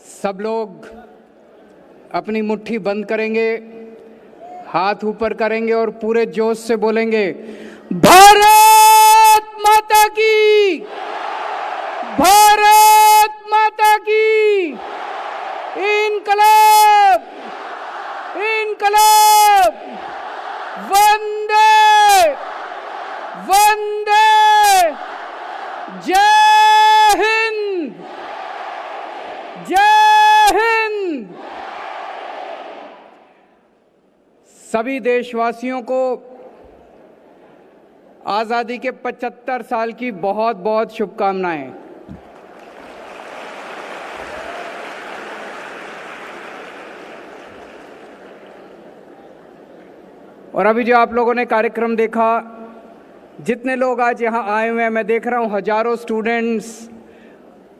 सब लोग अपनी मुट्ठी बंद करेंगे, हाथ ऊपर करेंगे और पूरे जोश से बोलेंगे, भारत माता की, भारत माता की, इनकलाब, इनकलाब, वंदे, वंदे, जय हिंद, जय हिंद। सभी देशवासियों को आजादी के 75 साल की बहुत बहुत शुभकामनाएं। और अभी जो आप लोगों ने कार्यक्रम देखा, जितने लोग आज यहाँ आए हुए हैं, मैं देख रहा हूँ हजारों स्टूडेंट्स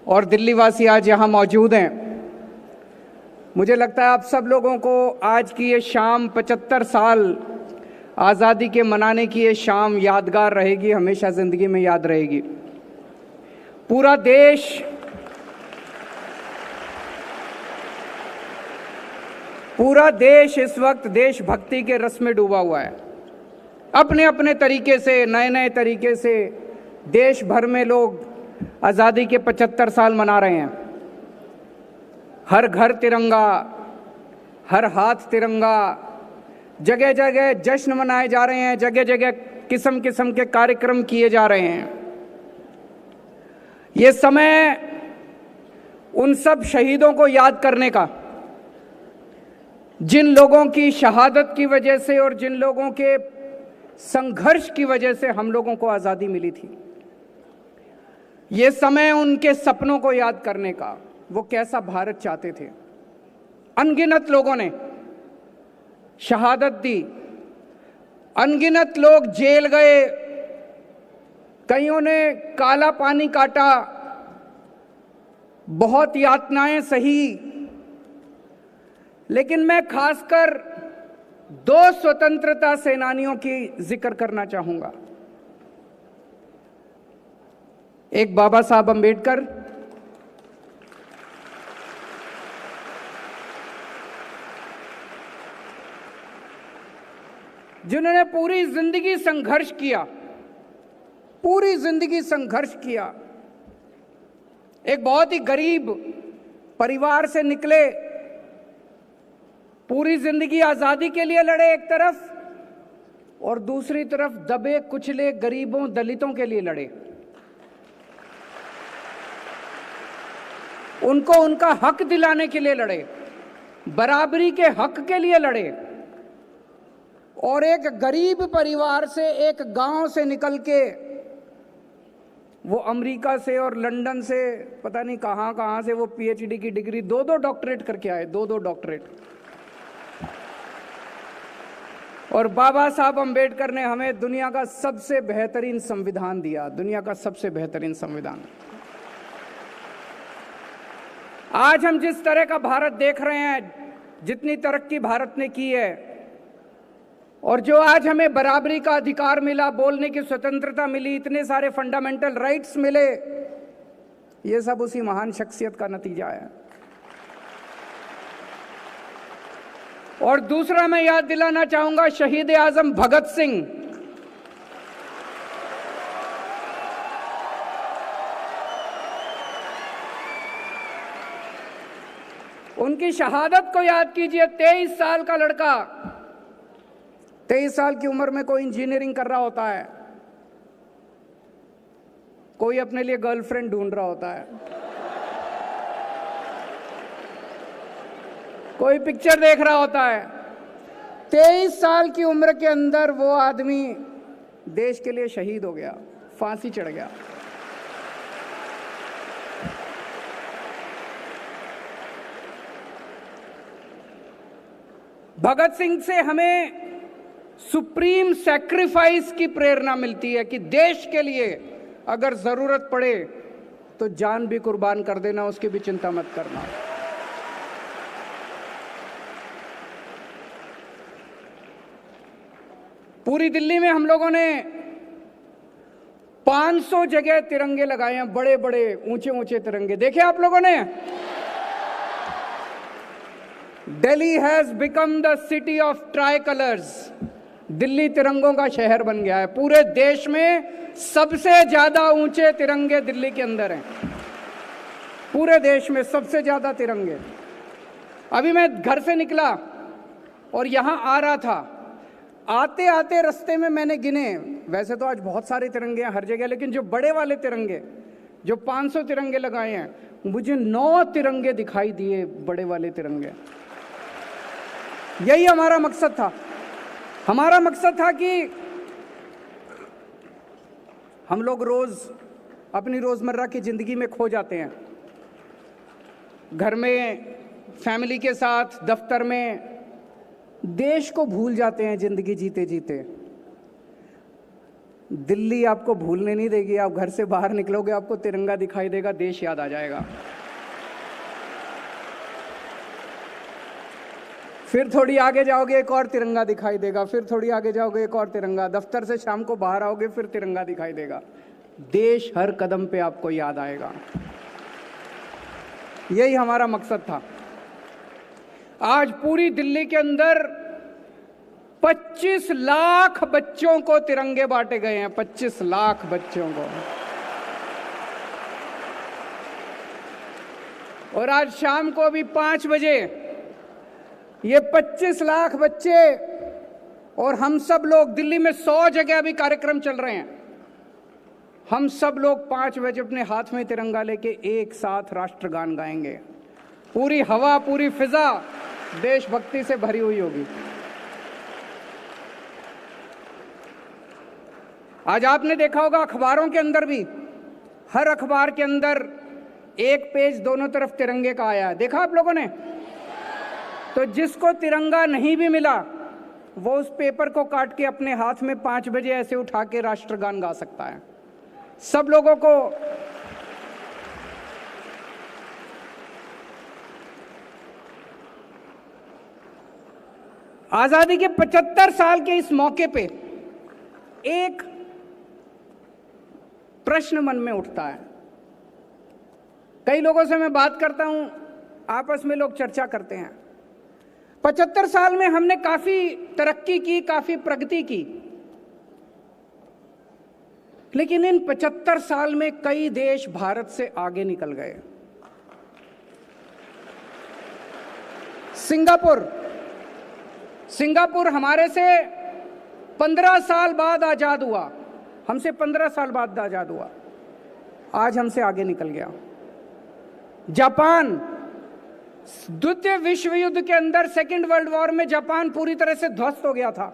और दिल्ली वासी आज यहाँ मौजूद हैं। मुझे लगता है आप सब लोगों को आज की ये शाम 75 साल आज़ादी के मनाने की ये शाम यादगार रहेगी, हमेशा ज़िंदगी में याद रहेगी। पूरा देश इस वक्त देशभक्ति के रस में डूबा हुआ है। अपने अपने तरीके से, नए नए तरीके से देश भर में लोग आज़ादी के 75 साल मना रहे हैं। हर घर तिरंगा, हर हाथ तिरंगा, जगह जगह जश्न मनाए जा रहे हैं, जगह जगह किस्म किस्म के कार्यक्रम किए जा रहे हैं। ये समय उन सब शहीदों को याद करने का, जिन लोगों की शहादत की वजह से और जिन लोगों के संघर्ष की वजह से हम लोगों को आज़ादी मिली थी। ये समय उनके सपनों को याद करने का, वो कैसा भारत चाहते थे। अनगिनत लोगों ने शहादत दी, अनगिनत लोग जेल गए, कईयों ने काला पानी काटा, बहुत यातनाएं सही। लेकिन मैं खासकर 2 स्वतंत्रता सेनानियों की जिक्र करना चाहूंगा। एक बाबा साहब अंबेडकर, जिन्होंने पूरी जिंदगी संघर्ष किया, पूरी जिंदगी संघर्ष किया। एक बहुत ही गरीब परिवार से निकले, पूरी जिंदगी आजादी के लिए लड़े एक तरफ, और दूसरी तरफ दबे कुचले गरीबों दलितों के लिए लड़े। उनको उनका हक दिलाने के लिए लड़े, बराबरी के हक के लिए लड़े। और एक गरीब परिवार से, एक गांव से निकल के वो अमेरिका से और लंदन से, पता नहीं कहां कहां से वो पीएचडी की डिग्री, 2-2 डॉक्टरेट करके आए, 2-2 डॉक्टरेट। और बाबा साहब अंबेडकर ने हमें दुनिया का सबसे बेहतरीन संविधान दिया, दुनिया का सबसे बेहतरीन संविधान। आज हम जिस तरह का भारत देख रहे हैं, जितनी तरक्की भारत ने की है, और जो आज हमें बराबरी का अधिकार मिला, बोलने की स्वतंत्रता मिली, इतने सारे फंडामेंटल राइट्स मिले, ये सब उसी महान शख्सियत का नतीजा है। और दूसरा मैं याद दिलाना चाहूंगा शहीद आजम भगत सिंह। उनकी शहादत को याद कीजिए। 23 साल का लड़का, 23 साल की उम्र में कोई इंजीनियरिंग कर रहा होता है, कोई अपने लिए गर्लफ्रेंड ढूंढ रहा होता है, कोई पिक्चर देख रहा होता है। 23 साल की उम्र के अंदर वो आदमी देश के लिए शहीद हो गया, फांसी चढ़ गया। भगत सिंह से हमें सुप्रीम सैक्रिफाइस की प्रेरणा मिलती है कि देश के लिए अगर जरूरत पड़े तो जान भी कुर्बान कर देना, उसकी भी चिंता मत करना। पूरी दिल्ली में हम लोगों ने 500 जगह तिरंगे लगाए हैं, बड़े बड़े ऊंचे ऊंचे तिरंगे। देखे आप लोगों ने? Delhi has become the city of tricolours. Delhi तिरंगों का शहर बन गया है। पूरे देश में सबसे ज्यादा ऊंचे तिरंगे दिल्ली के अंदर हैं। पूरे देश में सबसे ज्यादा तिरंगे। अभी मैं घर से निकला और यहां आ रहा था, आते आते रास्ते में मैंने गिने, वैसे तो आज बहुत सारे तिरंगे हैं हर जगह, लेकिन जो बड़े वाले तिरंगे, जो 500 तिरंगे लगाए हैं, मुझे 9 तिरंगे दिखाई दिए, बड़े वाले तिरंगे। यही हमारा मकसद था। हमारा मकसद था कि हम लोग रोज अपनी रोजमर्रा की जिंदगी में खो जाते हैं, घर में, फैमिली के साथ, दफ्तर में, देश को भूल जाते हैं जिंदगी जीते जीते। दिल्ली आपको भूलने नहीं देगी। आप घर से बाहर निकलोगे, आपको तिरंगा दिखाई देगा, देश याद आ जाएगा। फिर थोड़ी आगे जाओगे, एक और तिरंगा दिखाई देगा, फिर थोड़ी आगे जाओगे, एक और तिरंगा, दफ्तर से शाम को बाहर आओगे, फिर तिरंगा दिखाई देगा। देश हर कदम पे आपको याद आएगा। यही हमारा मकसद था। आज पूरी दिल्ली के अंदर 25 लाख बच्चों को तिरंगे बांटे गए हैं। 25 लाख बच्चों को। और आज शाम को भी 5 बजे ये 25 लाख बच्चे और हम सब लोग, दिल्ली में 100 जगह अभी कार्यक्रम चल रहे हैं, हम सब लोग 5 बजे अपने हाथ में तिरंगा लेके एक साथ राष्ट्रगान गाएंगे। पूरी हवा, पूरी फिजा देशभक्ति से भरी हुई होगी। आज आपने देखा होगा अखबारों के अंदर भी, हर अखबार के अंदर एक पेज दोनों तरफ तिरंगे का आया है। देखा आप लोगों ने? तो जिसको तिरंगा नहीं भी मिला, वो उस पेपर को काट के अपने हाथ में 5 बजे ऐसे उठा के राष्ट्रगान गा सकता है। सब लोगों को आजादी के 75 साल के इस मौके पे एक प्रश्न मन में उठता है। कई लोगों से मैं बात करता हूं, आपस में लोग चर्चा करते हैं। 75 साल में हमने काफी तरक्की की, काफी प्रगति की, लेकिन इन 75 साल में कई देश भारत से आगे निकल गए। सिंगापुर हमारे से 15 साल बाद आजाद हुआ, हमसे 15 साल बाद आजाद हुआ, आज हमसे आगे निकल गया। जापान, द्वितीय विश्व युद्ध के अंदर, सेकेंड वर्ल्ड वॉर में जापान पूरी तरह से ध्वस्त हो गया था,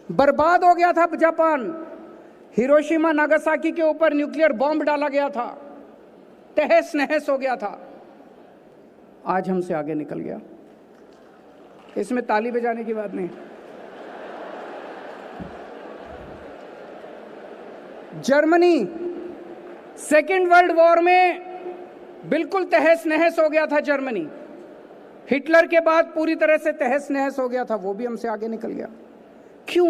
बर्बाद हो गया था जापान। हिरोशिमा नागासाकी के ऊपर न्यूक्लियर बॉम्ब डाला गया था, तहस नहस हो गया था, आज हमसे आगे निकल गया। इसमें ताली बजाने की बात नहीं। जर्मनी सेकेंड वर्ल्ड वॉर में बिल्कुल तहस नहस हो गया था। जर्मनी हिटलर के बाद पूरी तरह से तहस नहस हो गया था, वो भी हमसे आगे निकल गया। क्यों?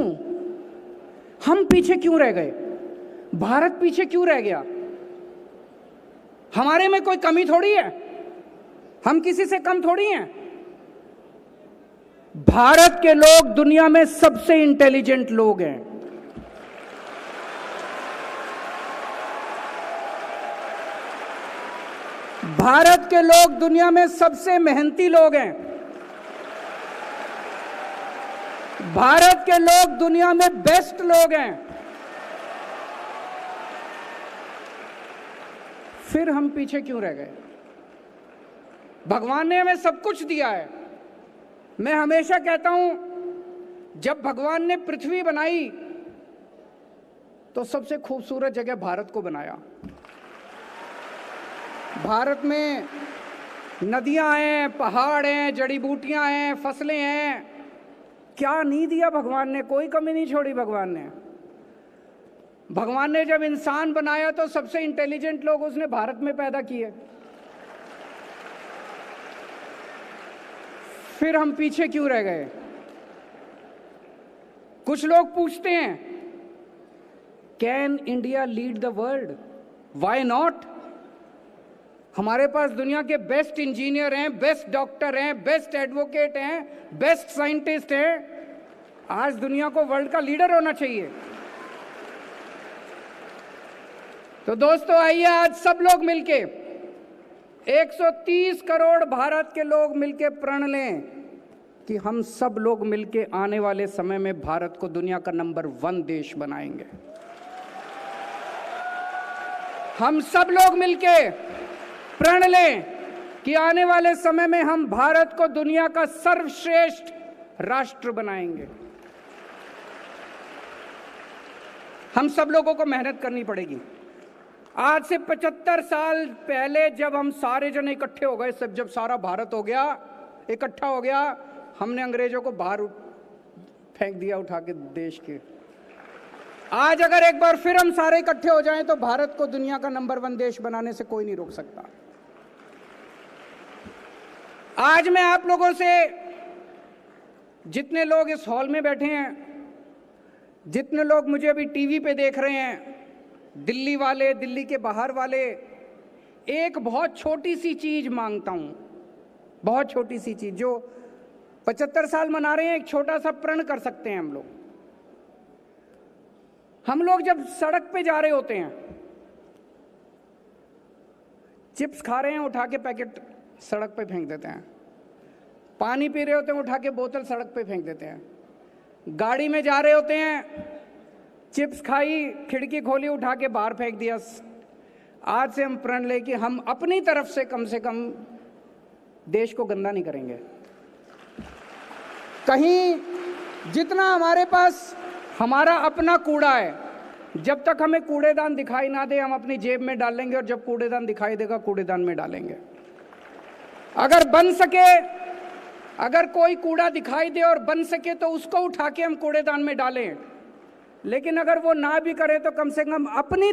हम पीछे क्यों रह गए? भारत पीछे क्यों रह गया? हमारे में कोई कमी थोड़ी है, हम किसी से कम थोड़ी हैं। भारत के लोग दुनिया में सबसे इंटेलिजेंट लोग हैं। भारत के लोग दुनिया में सबसे मेहनती लोग हैं। भारत के लोग दुनिया में बेस्ट लोग हैं। फिर हम पीछे क्यों रह गए? भगवान ने हमें सब कुछ दिया है। मैं हमेशा कहता हूं, जब भगवान ने पृथ्वी बनाई तो सबसे खूबसूरत जगह भारत को बनाया। भारत में नदियां हैं, पहाड़ हैं, जड़ी बूटियां हैं, फसलें हैं। क्या नहीं दिया भगवान ने? कोई कमी नहीं छोड़ी भगवान ने। भगवान ने जब इंसान बनाया तो सबसे इंटेलिजेंट लोग उसने भारत में पैदा किए। फिर हम पीछे क्यों रह गए? कुछ लोग पूछते हैं, can India lead the world? Why not? हमारे पास दुनिया के बेस्ट इंजीनियर हैं, बेस्ट डॉक्टर हैं, बेस्ट एडवोकेट हैं, बेस्ट साइंटिस्ट हैं। आज दुनिया को वर्ल्ड का लीडर होना चाहिए। तो दोस्तों आइए आज सब लोग मिलके 130 करोड़ भारत के लोग मिलके प्रण लें कि हम सब लोग मिलके आने वाले समय में भारत को दुनिया का नंबर 1 देश बनाएंगे। हम सब लोग मिलके प्रण लें कि आने वाले समय में हम भारत को दुनिया का सर्वश्रेष्ठ राष्ट्र बनाएंगे। हम सब लोगों को मेहनत करनी पड़ेगी। आज से 75 साल पहले जब हम सारे जन इकट्ठे हो गए, सब जब सारा भारत हो गया, इकट्ठा हो गया, हमने अंग्रेजों को बाहर फेंक दिया उठा के देश के। आज अगर एक बार फिर हम सारे इकट्ठे हो जाएं तो भारत को दुनिया का नंबर 1 देश बनाने से कोई नहीं रोक सकता। आज मैं आप लोगों से, जितने लोग इस हॉल में बैठे हैं, जितने लोग मुझे अभी टीवी पे देख रहे हैं, दिल्ली वाले, दिल्ली के बाहर वाले, एक बहुत छोटी सी चीज मांगता हूं। बहुत छोटी सी चीज, जो 75 साल मना रहे हैं, एक छोटा सा प्रण कर सकते हैं हम लोग जब सड़क पे जा रहे होते हैं, चिप्स खा रहे हैं, उठा के पैकेट सड़क पे फेंक देते हैं। पानी पी रहे होते हैं, उठा के बोतल सड़क पे फेंक देते हैं। गाड़ी में जा रहे होते हैं, चिप्स खाई, खिड़की खोली, उठा के बाहर फेंक दिया। आज से हम प्रण ले कि हम अपनी तरफ से कम देश को गंदा नहीं करेंगे। कहीं जितना हमारे पास हमारा अपना कूड़ा है, जब तक हमें कूड़ेदान दिखाई ना दे, हम अपनी जेब में डाल लेंगे, और जब कूड़ेदान दिखाई देगा कूड़ेदान में डालेंगे। अगर बन सके, अगर कोई कूड़ा दिखाई दे और बन सके तो उसको उठा के हम कूड़ेदान में डालें। लेकिन अगर वो ना भी करे तो कम से कम अपनी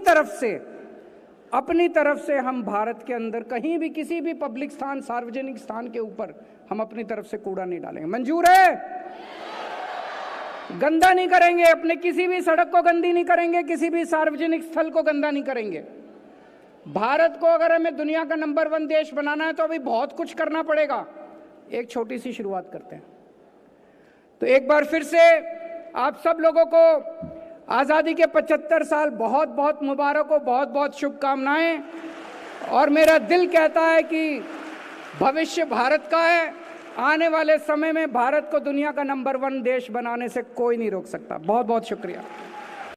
तरफ से हम भारत के अंदर कहीं भी, किसी भी पब्लिक स्थान, सार्वजनिक स्थान के ऊपर हम अपनी तरफ से कूड़ा नहीं डालेंगे। मंजूर है? गंदा नहीं करेंगे, अपने किसी भी सड़क को गंदी नहीं करेंगे, किसी भी सार्वजनिक स्थल को गंदा नहीं करेंगे। भारत को अगर हमें दुनिया का नंबर 1 देश बनाना है तो अभी बहुत कुछ करना पड़ेगा। एक छोटी सी शुरुआत करते हैं। तो एक बार फिर से आप सब लोगों को आज़ादी के 75 साल बहुत बहुत मुबारक हो, बहुत बहुत शुभकामनाएं। और मेरा दिल कहता है कि भविष्य भारत का है। आने वाले समय में भारत को दुनिया का नंबर 1 देश बनाने से कोई नहीं रोक सकता। बहुत बहुत शुक्रिया।